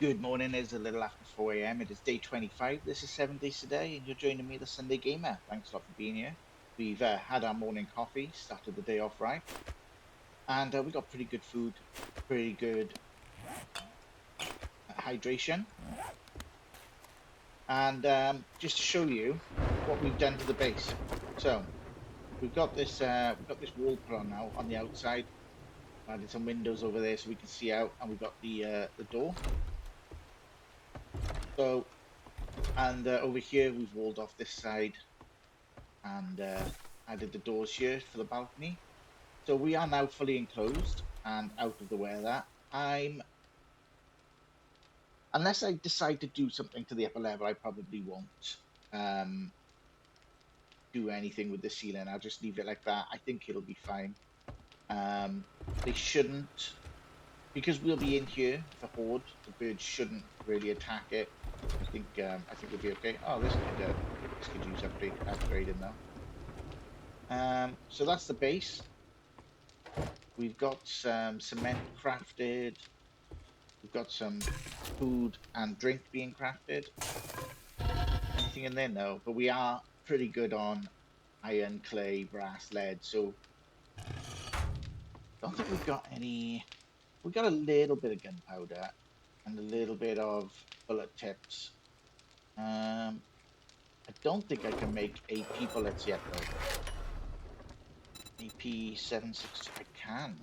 Good morning, it's a little after 4 a.m. It is day 25. This is 7 days today, and you're joining me, the Sunday Gamer. Thanks a lot for being here. We've had our morning coffee, started the day off right, and we got pretty good food, pretty good hydration. And just to show you what we've done to the base. So we've got this wall put on now on the outside. Added some windows over there so we can see out, and we've got the door. So and over here we've walled off this side and added the doors here for the balcony. So we are now fully enclosed and out of the weather. I'm Unless I decide to do something to the upper level, I probably won't um, do anything with the ceiling. I'll just leave it like that. I think it'll be fine. They shouldn't, because we'll be in here with the horde. The birds shouldn't really attack it. I think we'll be okay. Oh, this could use upgrading though. So that's the base. We've got some cement crafted. We've got some food and drink being crafted. Anything in there? No, but we are pretty good on iron, clay, brass, lead. So don't think we've got any. We got a little bit of gunpowder and a little bit of bullet tips. I don't think I can make AP bullets yet though. AP 760. I can.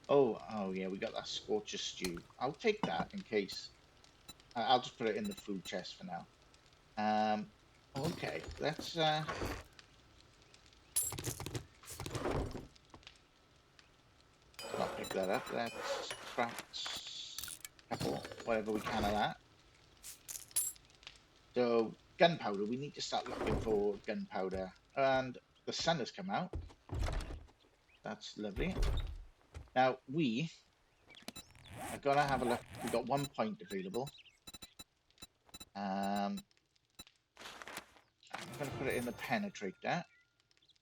Oh yeah, we got that scorcher stew. I'll take that in case. I'll just put it in the food chest for now. Okay, let's not pick that up. Let's craft a couple, whatever we can of that. So gunpowder, we need to start looking for gunpowder, and the sun has come out. That's lovely. Now we are gonna have a look. We've got 1 point available. I'm gonna put it in the penetrator,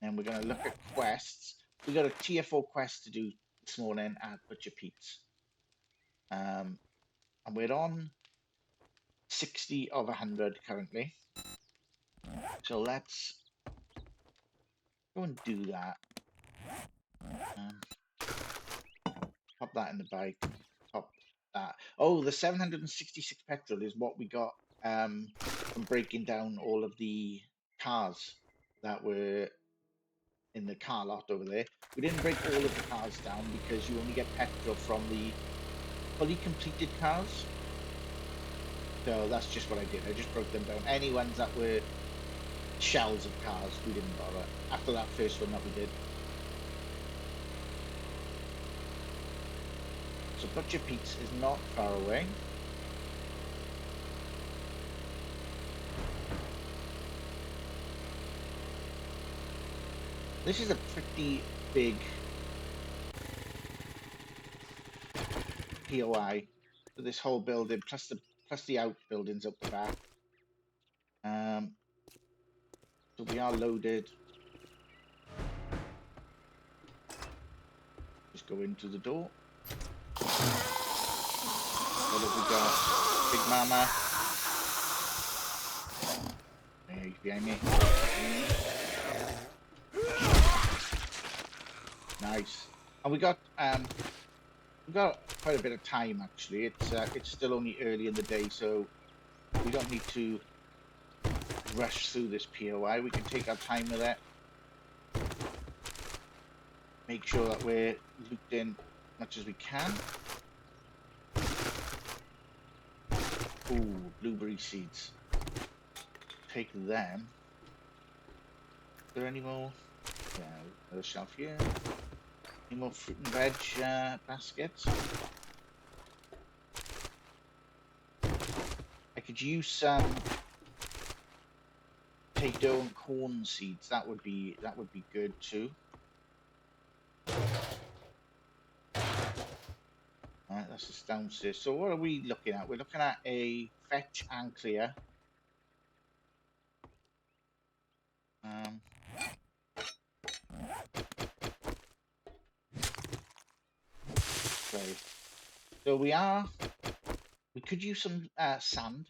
and we're gonna look at quests. We got a tier 4 quest to do this morning at Butcher Pete's. And we're on 60 of 100 currently. So let's go and do that. Um, Pop that in the bike. Pop that. Oh, the 766 petrol is what we got from breaking down all of the cars that were in the car lot over there. We didn't break all of the cars down because you only get petrol from the fully completed cars. So that's just what I did. I just broke them down. Any ones that were shells of cars, we didn't bother. After that first one that we did. So Butcher Pete's is not far away. This is a pretty big POI for this whole building, plus the outbuildings up the back. So we are loaded. Just go into the door. What have we got? Big Mama. There, he's behind me. Nice. And we got quite a bit of time actually. It's still only early in the day, so we don't need to rush through this POI. We can take our time with it. Make sure that we're looped in as much as we can. Ooh, blueberry seeds. Take them. Is there any more? Yeah, another shelf here. Any more fruit and veg baskets? I could use some potato and corn seeds. That would be good too. Alright, that's just downstairs. So what are we looking at? We're looking at a fetch and clear. Okay. So we are We could use some sand.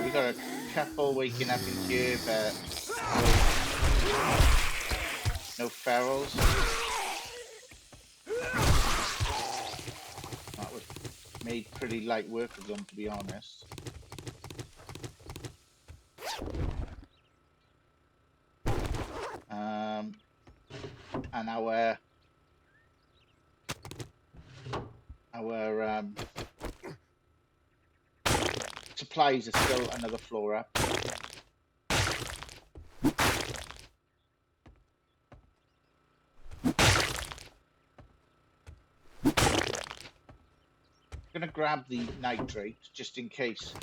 We got a couple waking up in here, but no ferals. That was made pretty light work of them, to be honest. And our supplies are still another floor up. I'm going to grab the nitrate just in case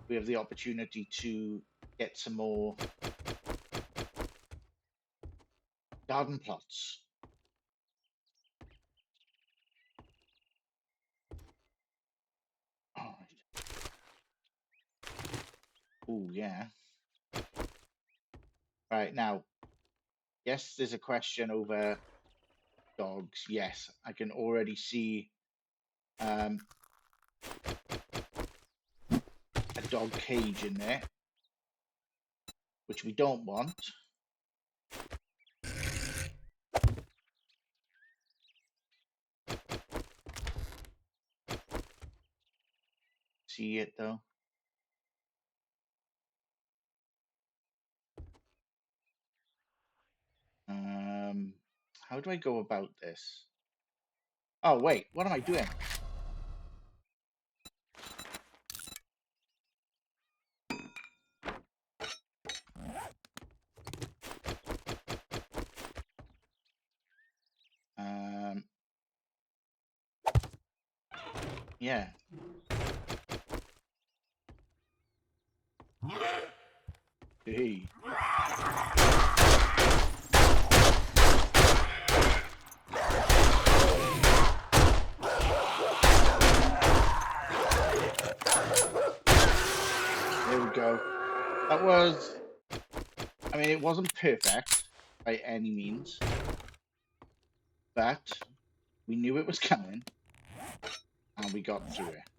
we have the opportunity to get some more garden plots. All right. Oh, yeah. Right, now, yes, there's a question over dogs. Yes, I can already see a dog cage in there, which we don't want. See it, though. How do I go about this? Oh, wait, what am I doing? Yeah. Hey. There we go. That was, I mean, it wasn't perfect by any means, but we knew it was coming and we got through it.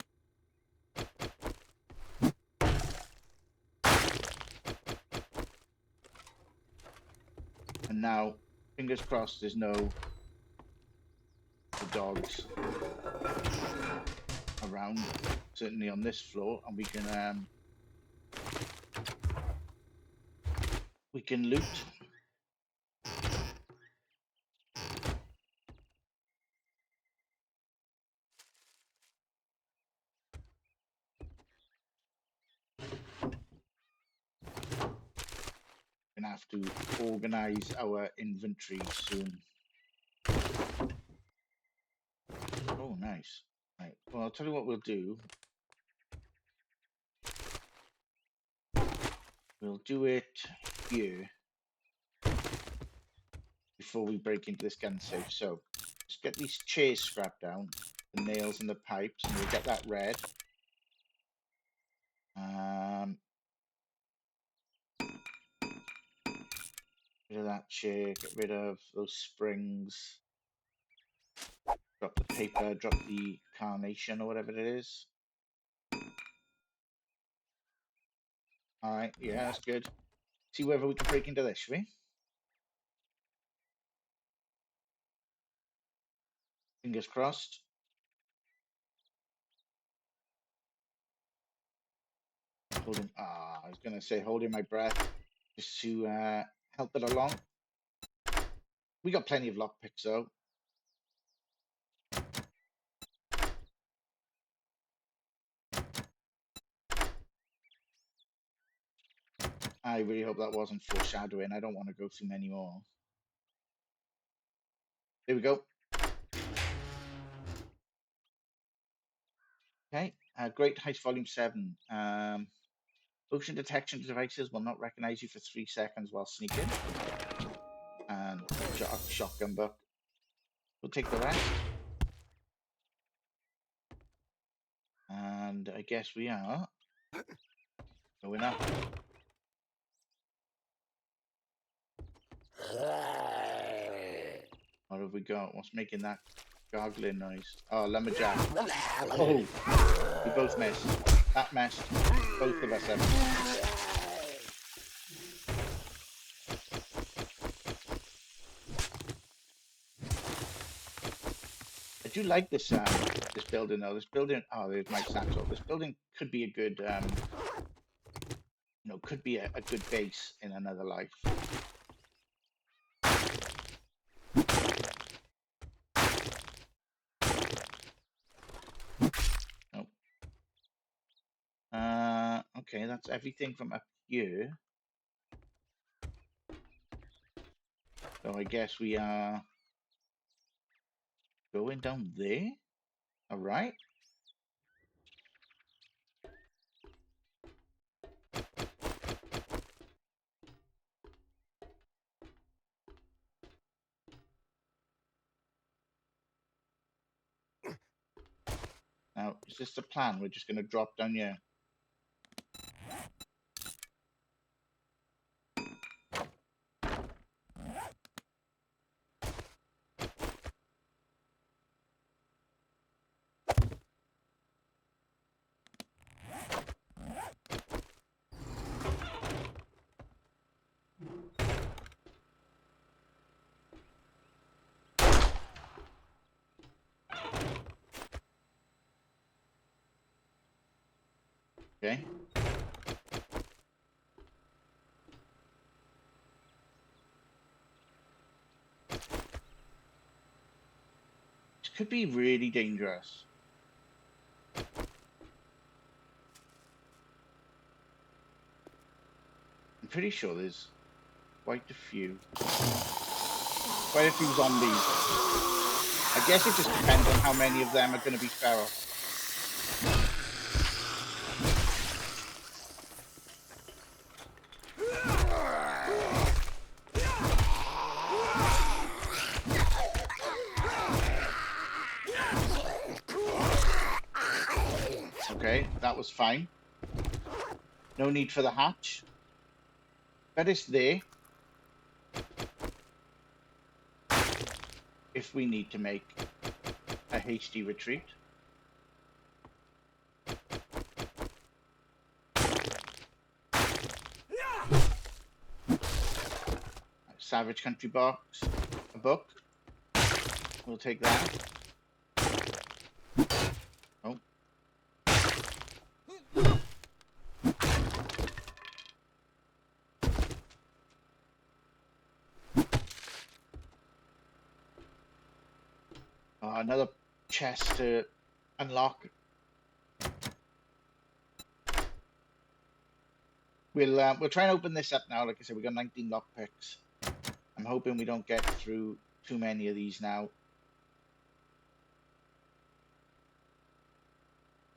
And now, fingers crossed, there's no dogs around, certainly on this floor, and we can loot. Gonna have to organize our inventory soon. Oh, nice. Right. Well, I'll tell you what we'll do. We'll do it here before we break into this gun safe. So let's get these chairs strapped down, the nails and the pipes, and we'll get that red. Rid of that chair, get rid of those springs. Drop the paper, drop the carnation or whatever it is. All right, yeah, that's good. See whether we can break into this, shall we? Fingers crossed. Holding, I was gonna say holding my breath just to help it along. We got plenty of lockpicks though. I really hope that wasn't foreshadowing. I don't want to go through many more. There we go. Okay, great height volume 7. Motion detection devices will not recognize you for 3 seconds while sneaking. And shotgun book. We'll take the rest. And I guess we are going up. What have we got? What's making that gargling noise? Oh, lumberjack. Oh, we both missed. That messed both of us up. I do like this this building though. This building, oh, there's my satchel. This building could be a good, could be a good base in another life. Nope. Okay, that's everything from up here. So I guess we are going down there. All right. Now, is this the plan? We're just going to drop down here. Okay. This could be really dangerous. I'm pretty sure there's quite a few zombies. I guess it just depends on how many of them are going to be feral. Okay, that was fine. No need for the hatch. But it's there if we need to make a hasty retreat. Savage Country box, a book. We'll take that. Oh. Another chest to unlock. We'll try and open this up now. Like I said, we got 19 lockpicks. I'm hoping we don't get through too many of these now.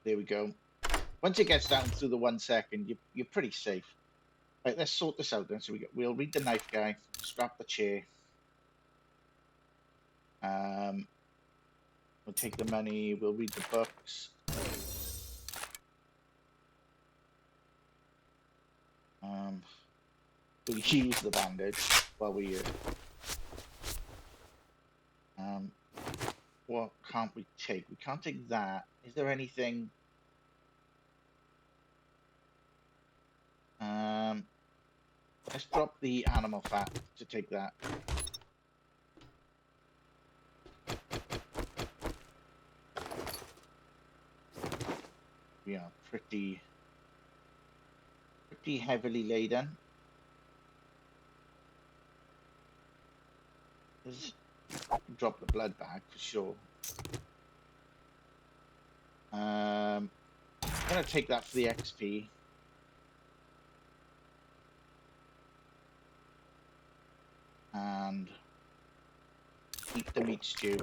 There we go. Once it gets down through the 1 second, you're pretty safe. Right, let's sort this out then. So we'll read the knife guy, scrap the chair. We'll take the money. We'll read the books. We'll use the bandage while we're here. What can't we take? We can't take that. Is there anything? Let's drop the animal fat to take that. We are pretty heavily laden. Let's drop the blood bag for sure. I'm gonna take that for the XP. And eat the meat stew.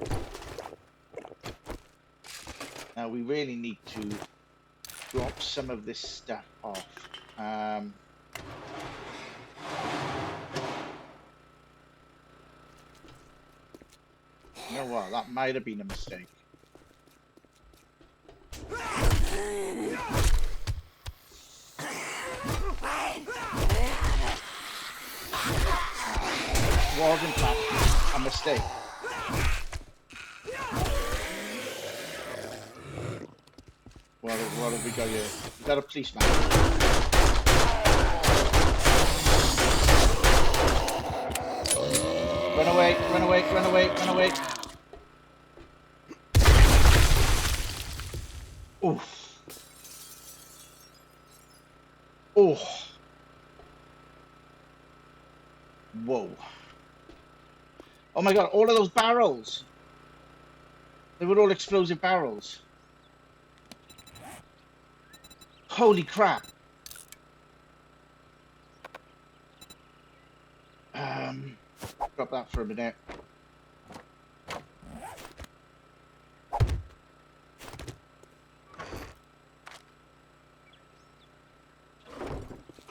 Now we really need to drop some of this stuff off. You know what? That might have been a mistake. Was in fact a mistake. What have we got here? We got a policeman. Run away, run away, run away, run away. Oof. Oh. Whoa. Oh my god, all of those barrels. They were all explosive barrels. Holy crap. Drop that for a minute.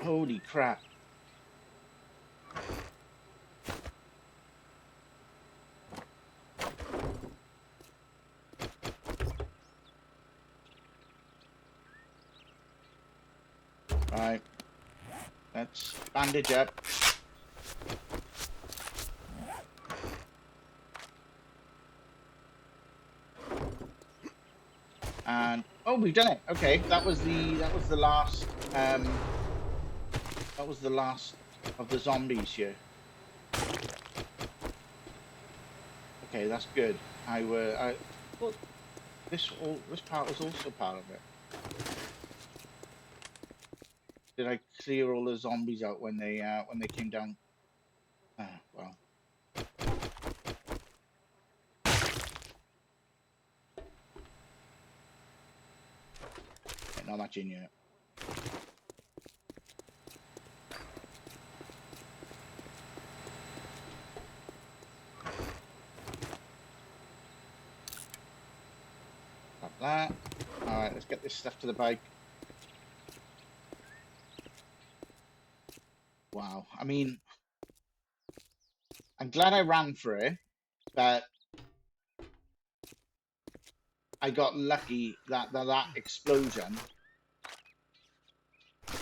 Holy crap. Right. Let's bandage up. And oh, we've done it. Okay, that was the last that was the last of the zombies here. Okay, that's good. I thought this part was also part of it. Did I clear all the zombies out when they came down? Well. Not much in yet. Got that. Alright, let's get this stuff to the bike. Wow. I mean, I'm glad I ran for it, but I got lucky that explosion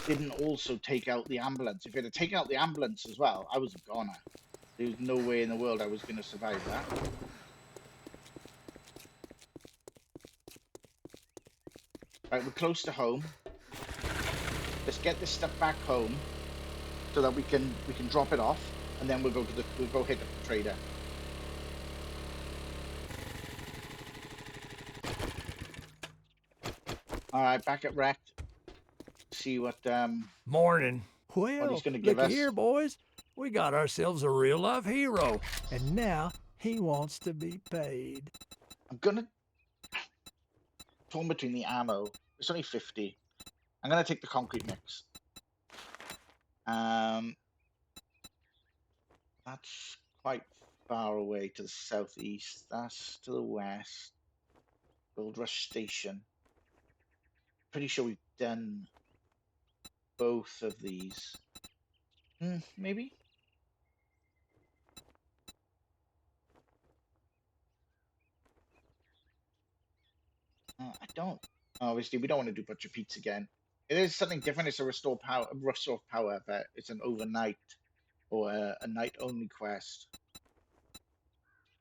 didn't also take out the ambulance. If it had taken out the ambulance as well, I was a goner. There's no way in the world I was going to survive that. Right, we're close to home. Let's get this stuff back home so that we can drop it off, and then we'll go hit the trader. All right, back at wreck. See what Morning. what Well, he's going to give look us. here, boys. We got ourselves a real-life hero, and now he wants to be paid. I'm gonna torn between the ammo. It's only 50. I'm gonna take the concrete mix. That's quite far away to the southeast. That's to the west. Gold Rush Station. Pretty sure we've done both of these. Maybe. I don't. Obviously, we don't want to do Butcher Pete's again. It is something different. It's a restore power, but it's an overnight or a night-only quest.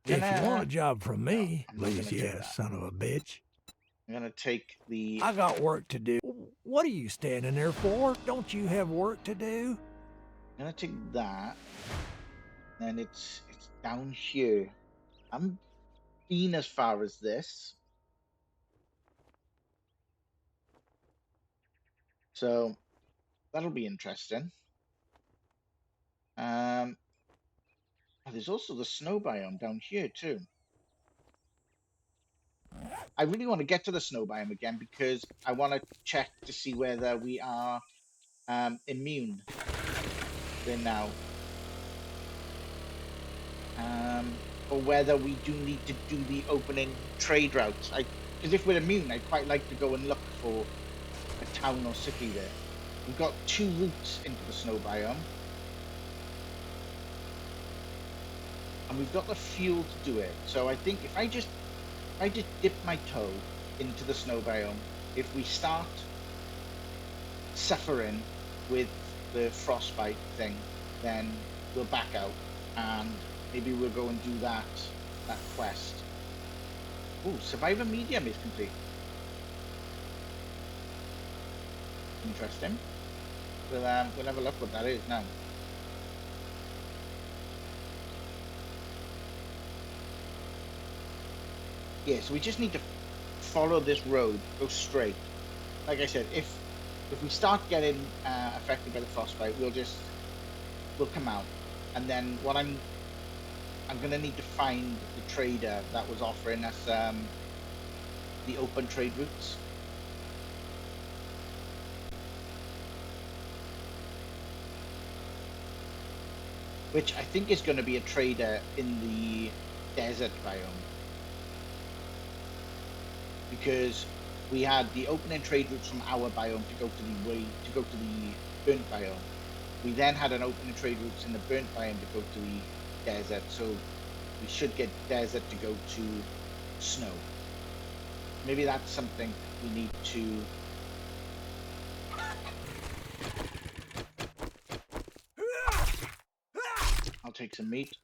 If you want a job from me, I'm not gonna lazy do ass that. son of a bitch, I'm gonna take the. I got work to do. What are you standing there for? Don't you have work to do? I'm gonna take that. And it's down here. I'm been as far as this. So that'll be interesting. There's also the snow biome down here too. I really want to get to the snow biome again because I want to check to see whether we are immune there now. Or whether we do need to do the opening trade routes. Because if we're immune, I'd quite like to go and look for a town or city there. We've got 2 routes into the snow biome. And we've got the fuel to do it. So I think if I just dip my toe into the snow biome, if we start suffering with the frostbite thing, then we'll back out and maybe we'll go and do that quest. Oh, Survivor Medium is complete. Interesting. We'll have a look what that is now. Yeah, so we just need to follow this road, go straight. Like I said, if we start getting affected by the frostbite, we'll come out, and then what I'm gonna need to find the trader that was offering us the open trade routes, which I think is going to be a trader in the desert biome, because we had the opening trade routes from our biome to go to the burnt biome. We then had an opening trade routes in the burnt biome to go to the desert. So we should get desert to go to snow. Maybe that's something we need to. I'll take some meat.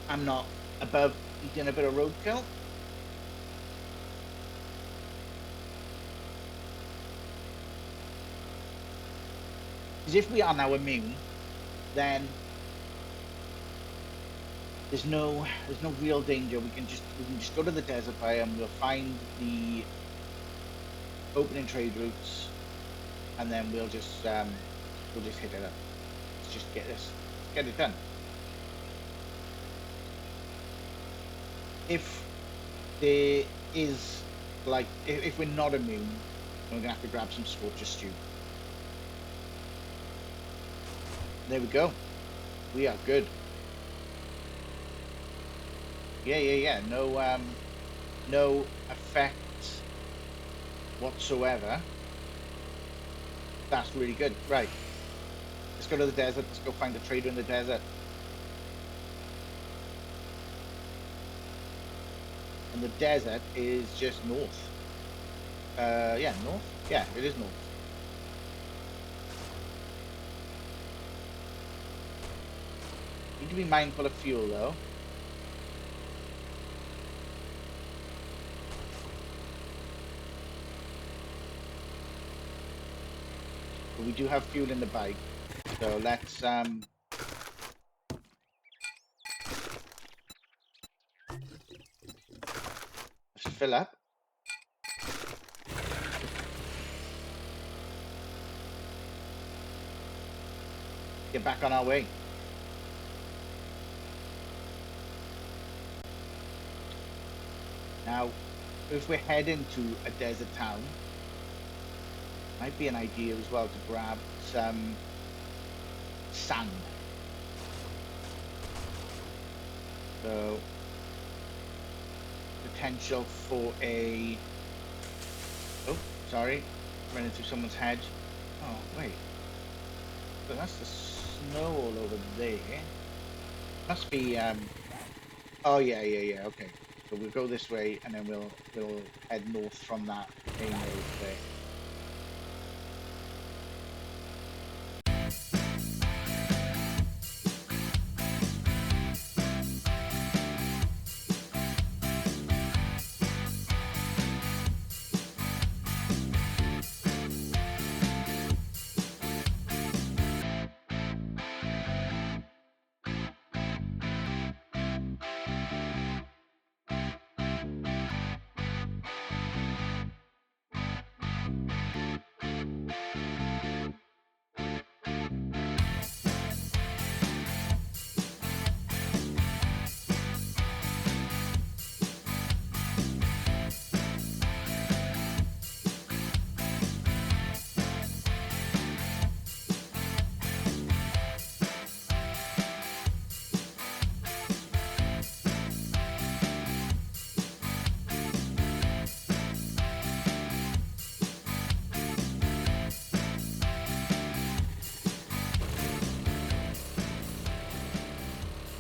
I'm not above eating a bit of roadkill. Because if we are now immune, then there's no real danger. We can just go to the desert biome. We'll find the opening trade routes, and then we'll just hit it up. Let's get it done. If there is like if we're not immune, then we're gonna have to grab some scorcher stew. There we go. We are good. Yeah. No effect whatsoever. That's really good. Right. Let's go to the desert. Let's go find a trader in the desert. And the desert is just north. Yeah, north. Yeah, it is north. Need to be mindful of fuel though. But we do have fuel in the bike. So let's fill up. Get back on our way. Now, if we're heading to a desert town, might be an idea as well to grab some sand. So potential for a oh, sorry, running through someone's hedge. Oh, wait. So that's the snow all over there. Must be oh yeah. Okay. So we'll go this way and then we'll head north from that main road there.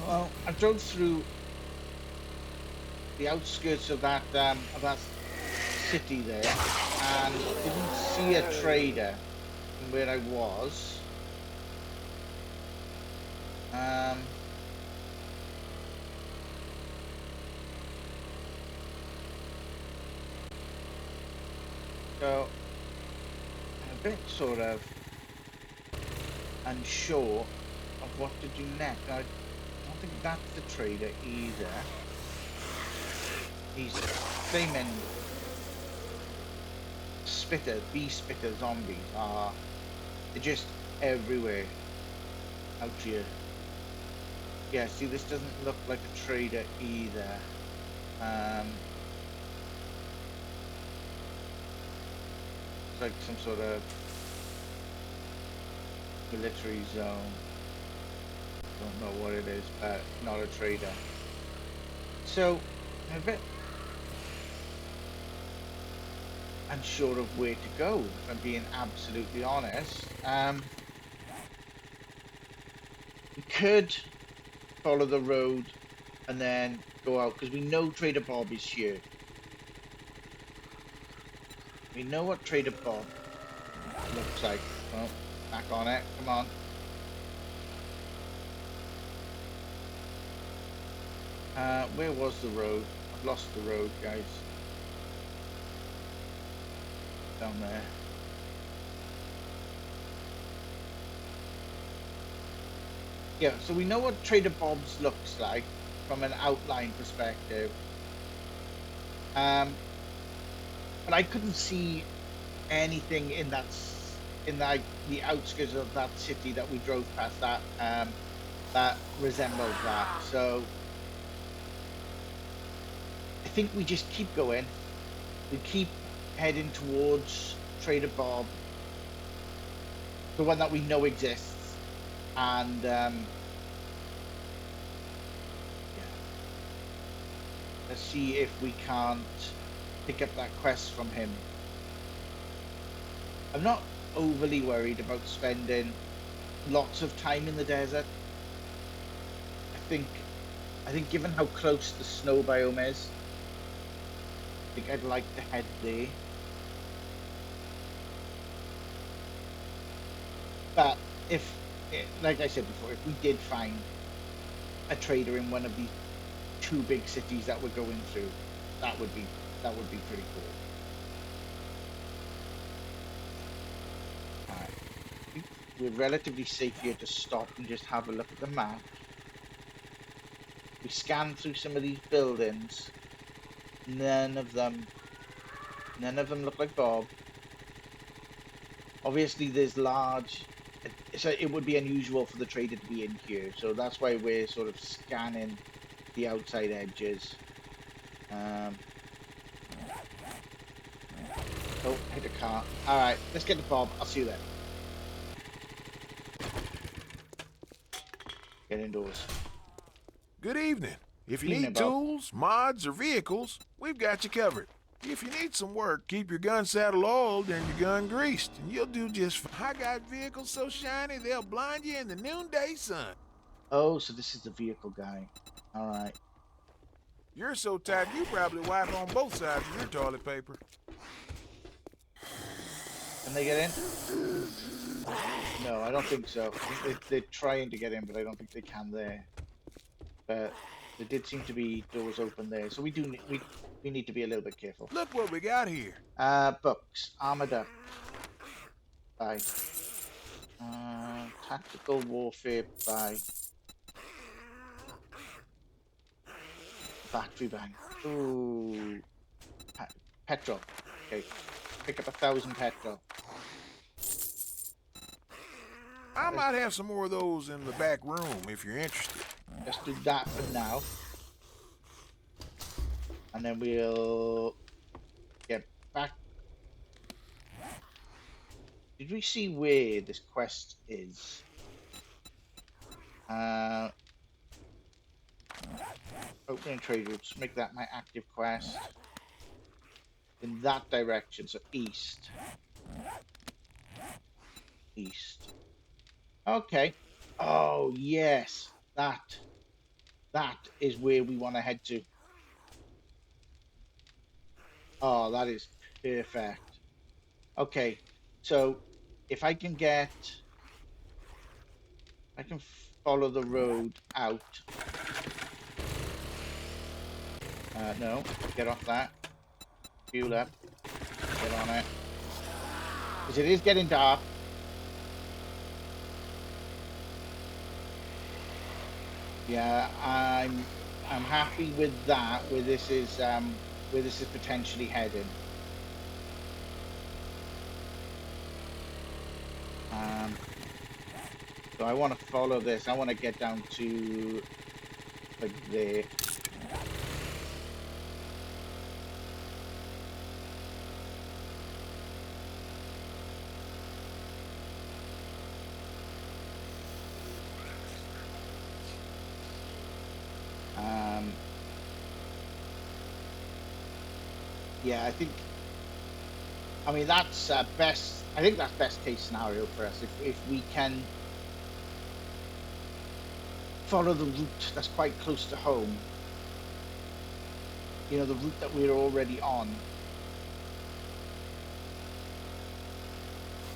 Well, I drove through the outskirts of that city there and didn't see a trader from where I was. Um, So I'm a bit sort of unsure of what to do next. Now, I don't think that's the trader either. These flaming bee spitter zombies they're just everywhere out here. Yeah, see, this doesn't look like a trader either. It's like some sort of military zone. Don't know what it is, but not a trader. So I'm a bit unsure of where to go, if I'm being absolutely honest. We could follow the road and then go out because we know Trader Bob is here. We know what Trader Bob looks like. Oh, back on it. Come on. Where was the road? I've lost the road, guys. Down there. Yeah, so we know what Trader Bob's looks like from an outline perspective. But I couldn't see anything in the outskirts of that city that we drove past that resembled that. So I think we just keep going. We keep heading towards Trader Bob, the one that we know exists, and yeah, let's see if we can't pick up that quest from him. I'm not overly worried about spending lots of time in the desert. I think given how close the snow biome is, I think I'd like to head there. But if, like I said before, if we did find a trader in one of these two big cities that we're going through, that would be pretty cool. All right. We're relatively safe here to stop and just have a look at the map. We scan through some of these buildings. None of them look like Bob. Obviously, there's large. So it would be unusual for the trader to be in here. So that's why we're sort of scanning the outside edges. Oh, hit a car. All right, let's get to Bob. I'll see you then. Get indoors. Good evening. If you Evening, need Bob. tools, mods, or vehicles, we've got you covered. If you need some work, keep your gun saddle oiled and your gun greased, and you'll do just fine. I got vehicles so shiny they'll blind you in the noonday sun. Oh, so this is the vehicle guy. All right. You're so tight you probably wipe on both sides of your toilet paper. Can they get in? No, I don't think so. I think they're trying to get in, but I don't think they can there. But there did seem to be doors open there, so we need to be a little bit careful. Look what we got here. Books, armored up. Buy. Tactical warfare. Buy. Battery bank. Ooh. Petrol. Okay. Pick up 1,000 petrol. I might have some more of those in the back room if you're interested. Let's do that for now. And then we'll get back. Did we see where this quest is? Opening trade routes. Make that my active quest. In that direction, so east. East. Okay. Oh, yes. That is where we want to head to. Oh, that is perfect. Okay. So if I can follow the road out. No, get off that. Fuel up. Get on it. because it is getting dark. Yeah, I'm happy with that. Where this is potentially heading. So I want to follow this. I want to get down to like there. Yeah, I mean, that's best. I think that's best case scenario for us if we can follow the route that's quite close to home. You know, the route that we're already on.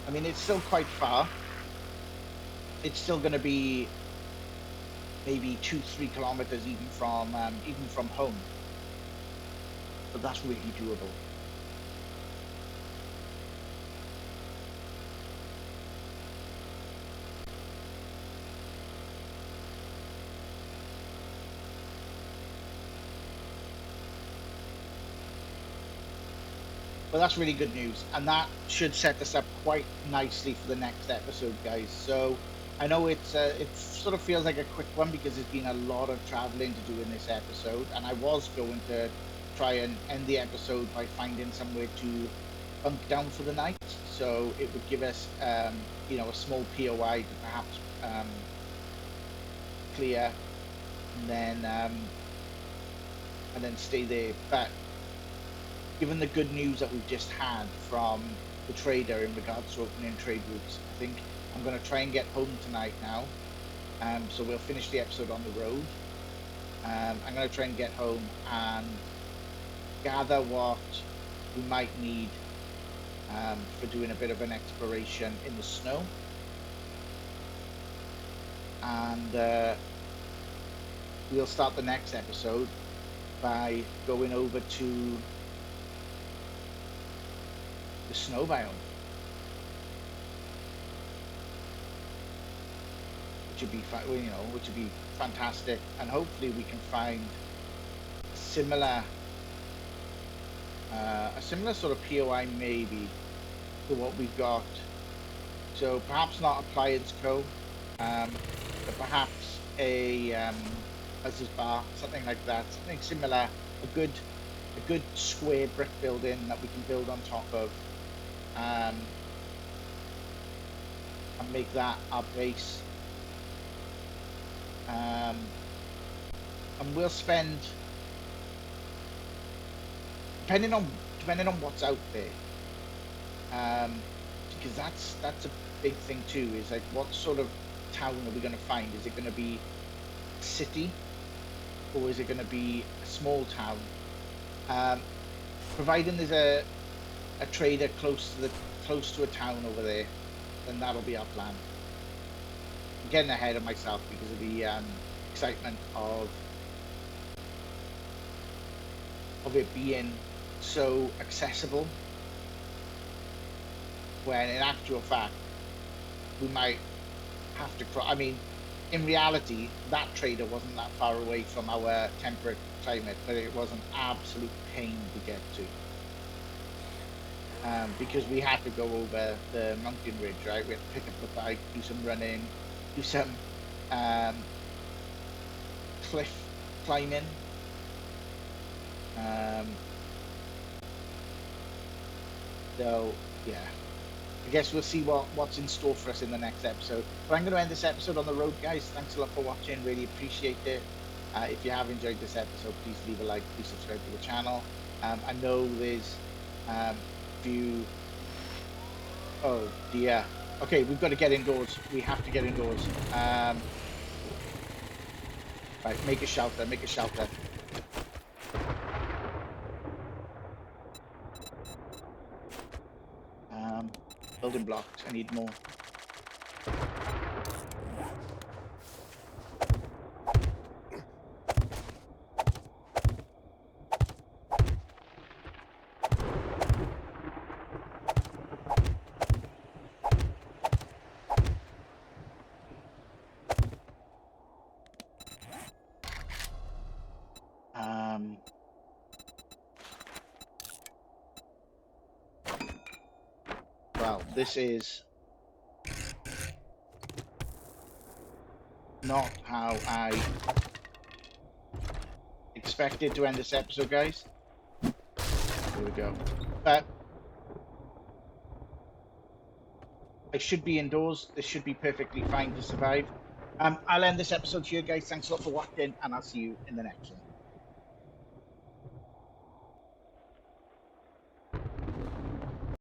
I mean, it's still quite far. It's still going to be maybe 2, 3 kilometers even from home, but that's really doable. But that's really good news, and that should set us up quite nicely for the next episode, guys. So I know it sort of feels like a quick one because there's been a lot of traveling to do in this episode, and I was going to try and end the episode by finding somewhere to bunk down for the night, so it would give us you know, a small POI to perhaps clear, and then stay there. But given the good news that we've just had from the trader in regards to opening trade routes, I think I'm going to try and get home tonight now. So we'll finish the episode on the road. I'm going to try and get home and gather what we might need for doing a bit of an exploration in the snow. And we'll start the next episode by going over to the snow biome, which would be you know, which would be fantastic, and hopefully we can find a similar sort of POI maybe to what we've got. So perhaps not Appliance Co, but perhaps a Buzz's Bar, something like that, something similar, a good square brick building that we can build on top of, and make that our base. And we'll spend, depending on what's out there, because that's a big thing too, is like what sort of town are we going to find? Is it going to be a city, or is it going to be a small town? Providing there's a trader close to a town over there, then that'll be our plan. I'm getting ahead of myself because of the excitement of it being so accessible, when in actual fact we might have to cross. I mean, in reality, that trader wasn't that far away from our temperate climate, but it was an absolute pain to get to, because we had to go over the mountain ridge, right? We had to pick up the bike, do some running, do some cliff climbing. So yeah, I guess we'll see what's in store for us in the next episode. But I'm going to end this episode on the road, guys. Thanks a lot for watching. Really appreciate it. If you have enjoyed this episode, please leave a like. Please subscribe to the channel. I know there's few. Oh dear. Okay, we've got to get indoors. We have to get indoors. Right, make a shelter. Make a shelter. Building blocks. I need more. Well, this is not how I expected to end this episode, guys. Here we go. But I should be indoors. This should be perfectly fine to survive. I'll end this episode here, guys. Thanks a lot for watching, and I'll see you in the next one.